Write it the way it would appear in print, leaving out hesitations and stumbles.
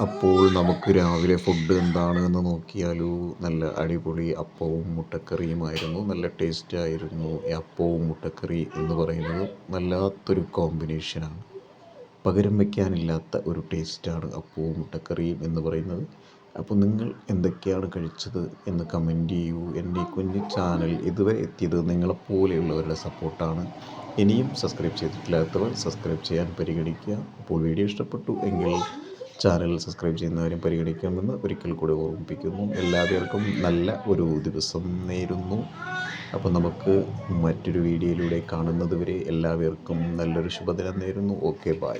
അപ്പോൾ നമുക്ക് രാവിലെ ഫുഡ് എന്താണ് എന്ന് നോക്കിയാലോ. നല്ല അടിപൊളി അപ്പവും മുട്ടക്കറിയുമായിരുന്നു. നല്ല ടേസ്റ്റ് ആയിരുന്നു. ഈ അപ്പവും മുട്ടക്കറി എന്ന് പറയുന്നത് വല്ലാത്തൊരു കോമ്പിനേഷനാണ്. പകരം വയ്ക്കാനില്ലാത്ത ഒരു ടേസ്റ്റാണ് അപ്പവും മുട്ടക്കറിയും എന്ന് പറയുന്നത്. അപ്പോൾ നിങ്ങൾ എന്തൊക്കെയാണ് കഴിച്ചത് എന്ന് കമൻറ്റ് ചെയ്യൂ. എൻ്റെ ഈ കുഞ്ഞു ചാനൽ ഇതുവരെ എത്തിയത് നിങ്ങളെപ്പോലെയുള്ളവരുടെ സപ്പോർട്ടാണ്. ഇനിയും സബ്സ്ക്രൈബ് ചെയ്തിട്ടില്ലാത്തവർ സബ്സ്ക്രൈബ് ചെയ്യാൻ പരിഗണിക്കുക. അപ്പോൾ വീഡിയോ ഇഷ്ടപ്പെട്ടു എങ്കിൽ ചാനൽ സബ്സ്ക്രൈബ് ചെയ്യുന്നവരും പരിഗണിക്കണമെന്ന് ഒരിക്കൽ കൂടി ഓർമ്മിപ്പിക്കുന്നു. എല്ലാവർക്കും നല്ല ഒരു ദിവസം നേരുന്നു. അപ്പോൾ നമുക്ക് മറ്റൊരു വീഡിയോയിലൂടെ കാണുന്നത് വരെ എല്ലാവർക്കും നല്ലൊരു ശുഭദിനം നേരുന്നു. Okay, by.